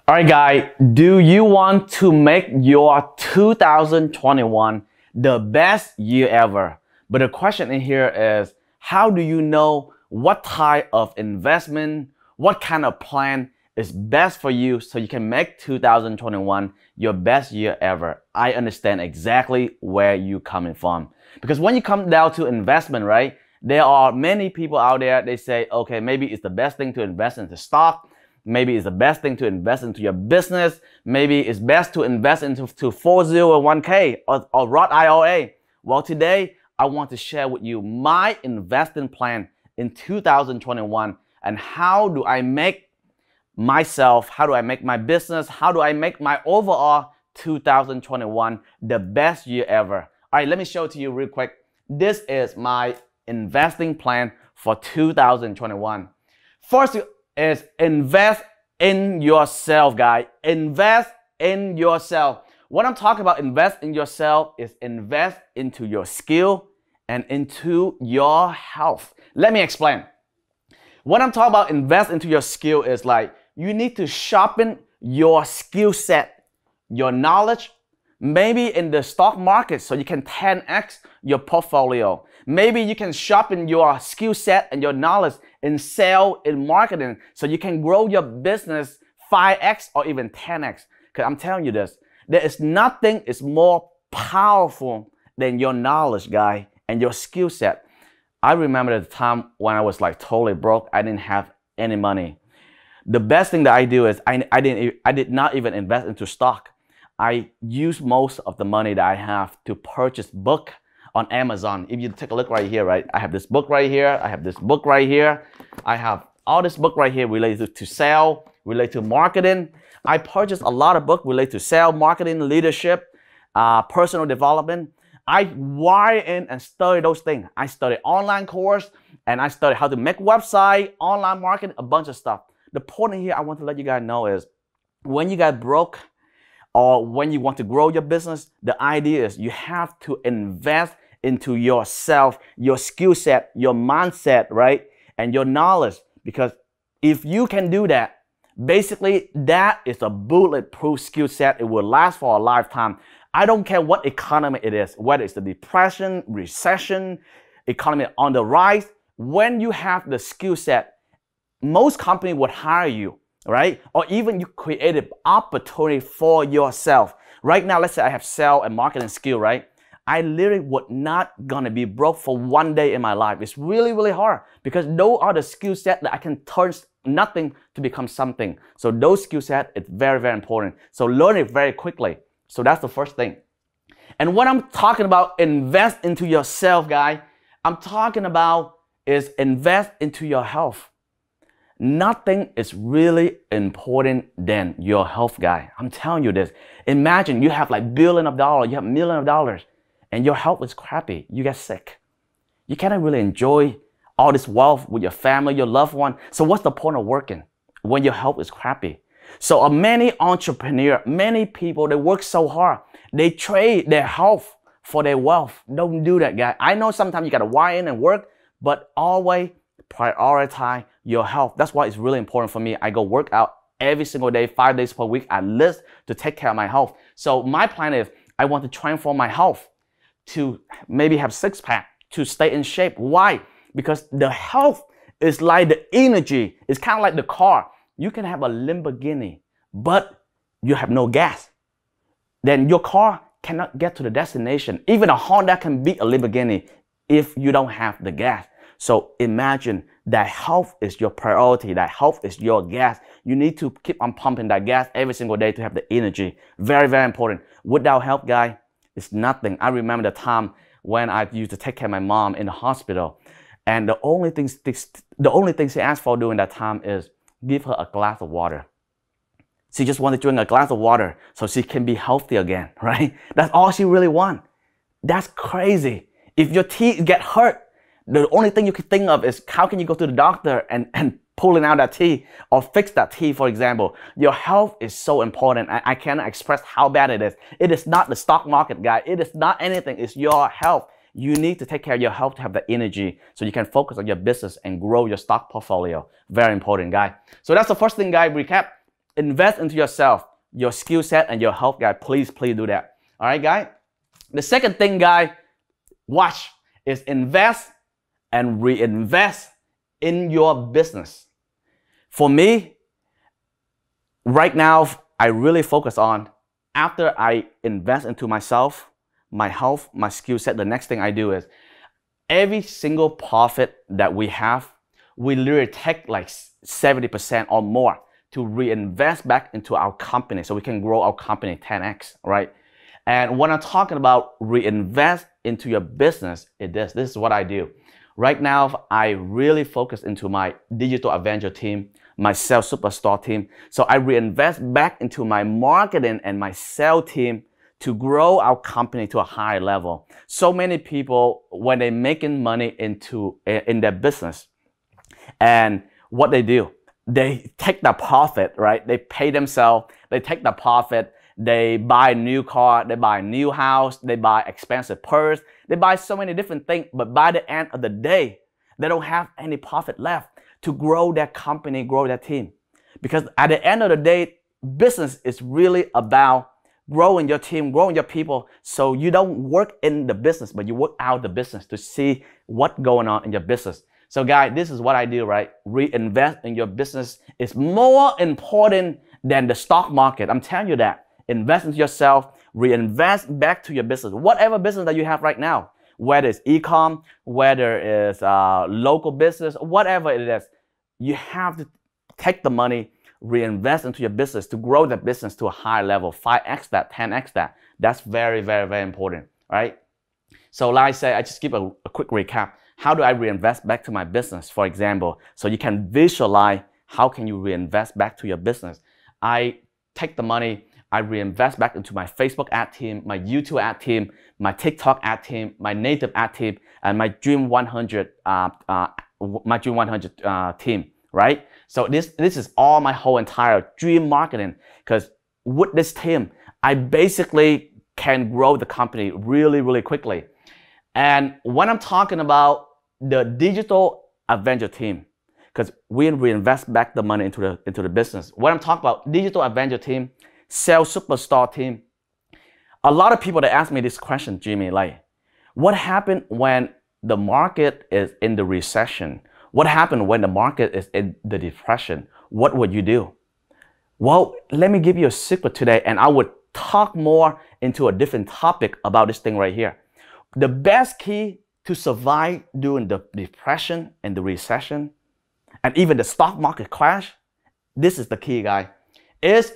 Alright guys, do you want to make your 2021 the best year ever? But the question in here is, how do you know what type of investment, what kind of plan is best for you so you can make 2021 your best year ever? I understand exactly where you're coming from. Because when you come down to investment, right, there are many people out there, they say, okay, maybe it's the best thing to invest into stock. Maybe it's the best thing to invest into your business. Maybe it's best to invest into 401k or Roth IRA. Well, today, I want to share with you my investing plan in 2021 and how do I make myself, how do I make my business, how do I make my overall 2021 the best year ever. All right, let me show it to you real quick. This is my investing plan for 2021. First is invest in yourself, guys. Invest in yourself. What I'm talking about invest in yourself is invest into your skill and into your health. Let me explain. What I'm talking about invest into your skill is like you need to sharpen your skill set, your knowledge, maybe in the stock market so you can 10x your portfolio. Maybe you can sharpen your skill set and your knowledge in sales, in marketing, so you can grow your business 5x or even 10x. Because I'm telling you this, there is nothing is more powerful than your knowledge, guy, and your skill set. I remember the time when I was like totally broke. I didn't have any money. The best thing that I do is I did not even invest into stock. I use most of the money that I have to purchase book on Amazon. If you take a look right here, right? I have this book right here. I have this book right here. I have all this book right here related to sales, related to marketing. I purchased a lot of books related to sales, marketing, leadership, personal development. I wire in and study those things. I study online course and I study how to make website, online marketing, a bunch of stuff. The point here I want to let you guys know is when you got broke, or when you want to grow your business, the idea is you have to invest into yourself, your skill set, your mindset, right? And your knowledge. Because if you can do that, basically that is a bulletproof skill set. It will last for a lifetime. I don't care what economy it is, whether it's the depression, recession, economy on the rise. When you have the skill set, most companies would hire you, right? Or even you created opportunity for yourself. Right now, let's say I have sales and marketing skill, right? I literally would not gonna be broke for one day in my life. It's really, really hard because those are the skill set that I can turn nothing to become something. So those skill set is very, very important. So learn it very quickly. So that's the first thing. And what I'm talking about invest into yourself, guy, I'm talking about is invest into your health. Nothing is really important than your health, guy. I'm telling you this. Imagine you have like billions of dollars, you have millions of dollars, and your health is crappy. You get sick. You cannot really enjoy all this wealth with your family, your loved one. So what's the point of working when your health is crappy? So many entrepreneurs, many people, they work so hard. They trade their health for their wealth. Don't do that, guy. I know sometimes you got to wire in and work, but always prioritize your health. That's why it's really important for me. I go work out every single day, 5 days per week at least to take care of my health. So my plan is I want to transform my health to maybe have six-pack, to stay in shape. Why? Because the health is like the energy. It's kind of like the car. You can have a Lamborghini, but you have no gas. Then your car cannot get to the destination. Even a Honda can beat a Lamborghini if you don't have the gas. So imagine that health is your priority. That health is your gas. You need to keep on pumping that gas every single day to have the energy. Very, very important. Without health, guy, it's nothing. I remember the time when I used to take care of my mom in the hospital. And the only thing she asked for during that time is give her a glass of water. She just wanted to drink a glass of water so she can be healthy again, right? That's all she really wants. That's crazy. If your teeth get hurt, the only thing you can think of is how can you go to the doctor and pulling out that teeth or fix that teeth, for example. Your health is so important. I cannot express how bad it is. It is not the stock market, guy. It is not anything. It's your health. You need to take care of your health to have the energy so you can focus on your business and grow your stock portfolio. Very important, guy. So that's the first thing, guy. Recap. invest into yourself, your skill set, and your health, guys. Please do that. All right, guys? The second thing, guys, watch, is invest and reinvest in your business. For me, right now, I really focus on, after I invest into myself, my health, my skill set, the next thing I do is every single profit that we have, we literally take like 70% or more to reinvest back into our company so we can grow our company 10x, right? And when I'm talking about reinvest into your business, this is what I do. Right now, I really focus into my digital Avenger team, my sales superstar team. So I reinvest back into my marketing and my sales team to grow our company to a higher level. So many people, when they're making money in their business, and what they do, they take the profit, right? They pay themselves, they take the profit, they buy a new car, they buy a new house, they buy expensive purse, they buy so many different things, but by the end of the day, they don't have any profit left to grow their company, grow their team. Because at the end of the day, business is really about growing your team, growing your people, so you don't work in the business, but you work out the business to see what's going on in your business. So guys, this is what I do, right? Reinvest in your business is more important than the stock market. I'm telling you that. Invest into yourself, reinvest back to your business. Whatever business that you have right now, whether it's e-com, whether it's local business, whatever it is, you have to take the money, reinvest into your business to grow the business to a higher level, 5x that, 10x that. That's very, very, very important, right? So like I said, I just give a quick recap. How do I reinvest back to my business, for example? So you can visualize how can you reinvest back to your business. I take the money, I reinvest back into my Facebook ad team, my YouTube ad team, my TikTok ad team, my native ad team, and my Dream 100, team, right? So this is all my whole entire dream marketing, because with this team, I basically can grow the company really, really quickly. And when I'm talking about the digital Avenger team, because we reinvest back the money into the business. When I'm talking about digital Avenger team, sales superstar team, a lot of people that ask me this question, Jimmy, like, what happened when the market is in the recession? What happened when the market is in the depression? What would you do? Well, let me give you a secret today, and I would talk more into a different topic about this thing right here. The best key to survive during the depression and the recession, and even the stock market crash, this is the key, guy, is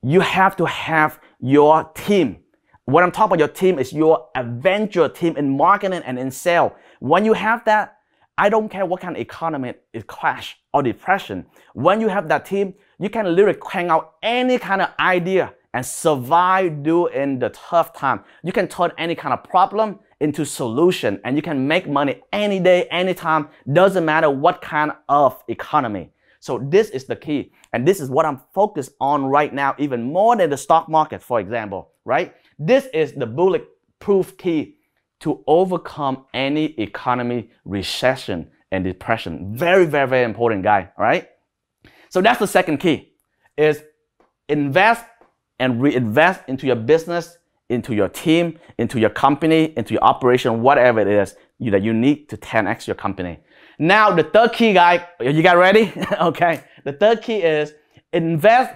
you have to have your team. What I'm talking about your team is your Avenger team in marketing and in sales. When you have that, I don't care what kind of economy is crash or depression. When you have that team, you can literally crank out any kind of idea and survive during the tough time. You can turn any kind of problem into solution, and you can make money any day, anytime, doesn't matter what kind of economy. So this is the key, and this is what I'm focused on right now, even more than the stock market, for example, right? This is the bulletproof key to overcome any economy, recession, and depression. Very, very, very important, guy, right? So that's the second key, is invest and reinvest into your business, into your team, into your company, into your operation, whatever it is that you need to 10x your company. Now, the third key, guys, you got ready? Okay. The third key is invest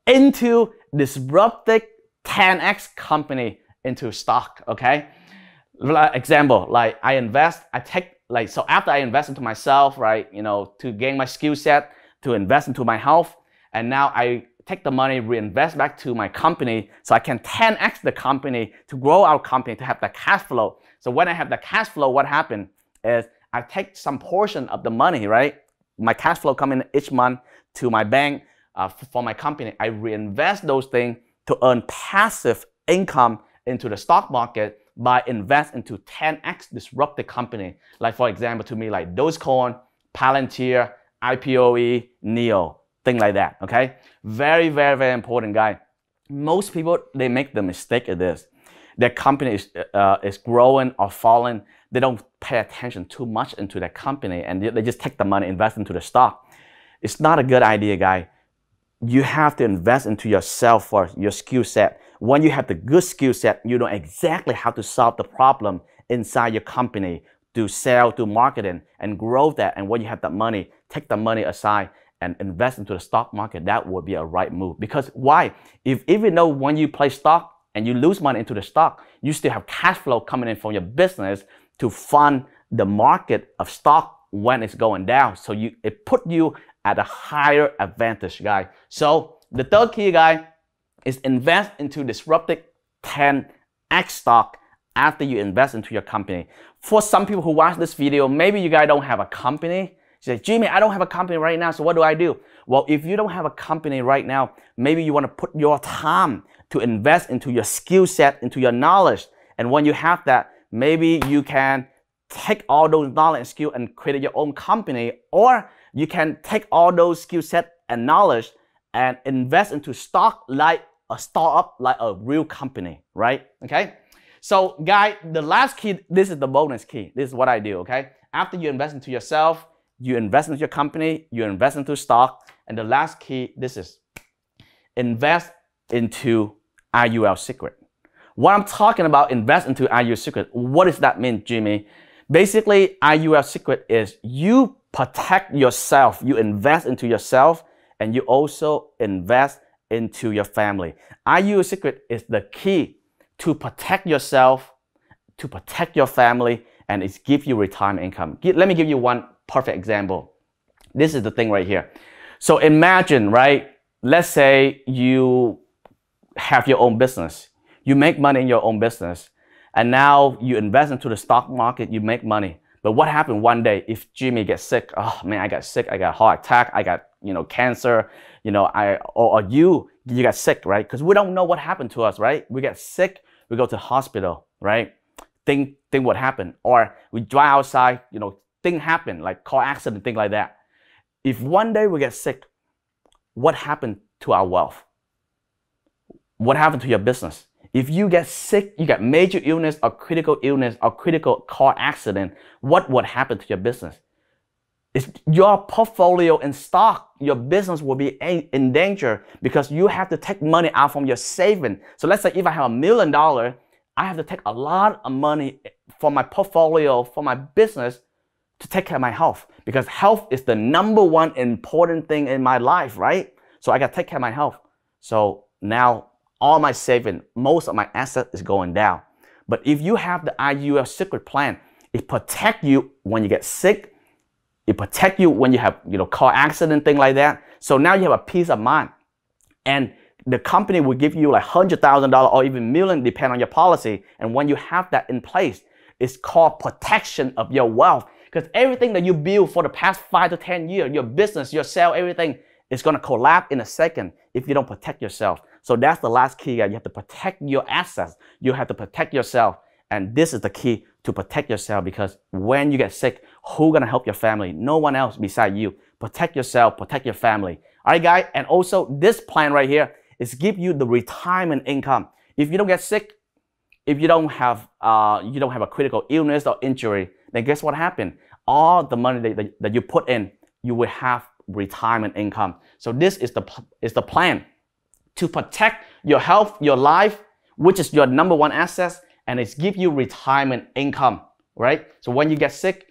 into disruptive 10x company into stock, okay? Example, like I take, like, so after I invest into myself, right, you know, to gain my skill set, to invest into my health, and now I take the money, reinvest back to my company so I can 10x the company to grow our company, to have the cash flow. So when I have the cash flow, what happened is I take some portion of the money, right? My cash flow coming each month to my bank for my company. I reinvest those things to earn passive income into the stock market by invest into 10x disruptive company. Like for example, to me, like Dogecoin, Palantir, IPOE, NEO, thing like that, okay? Very, very, very important, guy. Most people, they make the mistake of this. Their company is growing or falling. They don't pay attention too much into their company, and they just take the money, invest into the stock. It's not a good idea, guy. you have to invest into yourself first, your skill set. When you have the good skill set, you know exactly how to solve the problem inside your company, to sell, to marketing, and grow that. And when you have that money, take the money aside and invest into the stock market. That would be a right move. Because why? Even though when you play stock and you lose money into the stock, you still have cash flow coming in from your business to fund the market of stock when it's going down. So it put you at a higher advantage, guys. So the third key, guys, is invest into disruptive 10x stock after you invest into your company. For some people who watch this video, maybe you guys don't have a company. You say, Jimmy, I don't have a company right now, so what do I do? Well, if you don't have a company right now, maybe you want to put your time to invest into your skill set, into your knowledge. And when you have that, maybe you can take all those knowledge and skill and create your own company, or you can take all those skill set and knowledge and invest into stock like a startup, like a real company, right? Okay. So guys, the last key, this is the bonus key. This is what I do, okay? After you invest into yourself, you invest into your company, you invest into stock, and the last key, this is invest into IUL secret. What I'm talking about, invest into IUL secret, what does that mean, Jimmy? Basically, IUL secret is you protect yourself, you invest into yourself, and you also invest into your family. IUL secret is the key to protect yourself, to protect your family, and it gives you retirement income. Let me give you one perfect example. This is the thing right here. So imagine, right? Let's say you have your own business. You make money in your own business, and now you invest into the stock market, you make money. But what happened one day if Jimmy gets sick? Oh man, I got sick, I got heart attack, I got, cancer, or you got sick, right? Because we don't know what happened to us, right? We get sick, we go to the hospital, right? Think what happened. Or we drive outside, thing happen, like car accident, thing like that. If one day we get sick, what happened to our wealth? What happened to your business? If you get sick, you get major illness or critical car accident, what would happen to your business? It's your portfolio in stock, your business will be in danger because you have to take money out from your saving. So let's say if I have $1 million, I have to take a lot of money from my portfolio, from my business to take care of my health, because health is the #1 important thing in my life, right? So I got to take care of my health. So now all my saving, most of my asset is going down. But if you have the IUL secret plan, it protects you when you get sick. It protects you when you have, car accident, thing like that. So now you have a peace of mind. And the company will give you like $100,000 or even million, depending on your policy. And when you have that in place, it's called protection of your wealth. Because everything that you build for the past 5 to 10 years, your business, your sale, everything is going to collapse in a second if you don't protect yourself. So that's the last key, guys. You have to protect your assets. You have to protect yourself. And this is the key to protect yourself, because when you get sick, who's going to help your family? No one else beside you. Protect yourself, protect your family. All right, guys. And also this plan right here is give you the retirement income. If you don't get sick, if you don't have a critical illness or injury, then guess what happened? All the money that you put in, you will have retirement income. So this is the plan to protect your health, your life, which is your #1 asset, and it's give you retirement income, right? So when you get sick,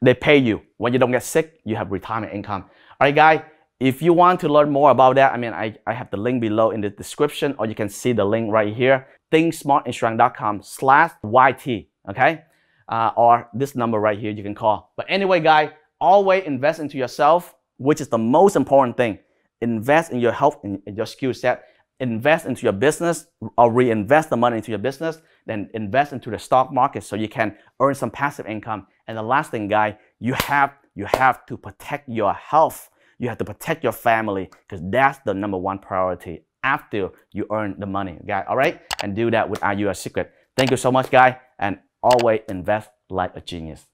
they pay you. When you don't get sick, you have retirement income. All right, guys, if you want to learn more about that, I have the link below in the description, or you can see the link right here, thinksmartinsurance.com/YT, okay? Or this number right here you can call. But anyway, guys, always invest into yourself, which is the most important thing. Invest in your health and your skill set. Invest into your business, or reinvest the money into your business. Then invest into the stock market so you can earn some passive income. And the last thing, guys, you have to protect your health. You have to protect your family, because that's the #1 priority after you earn the money, guys. All right? And do that with IUL secret. Thank you so much, guys. And always invest like a genius.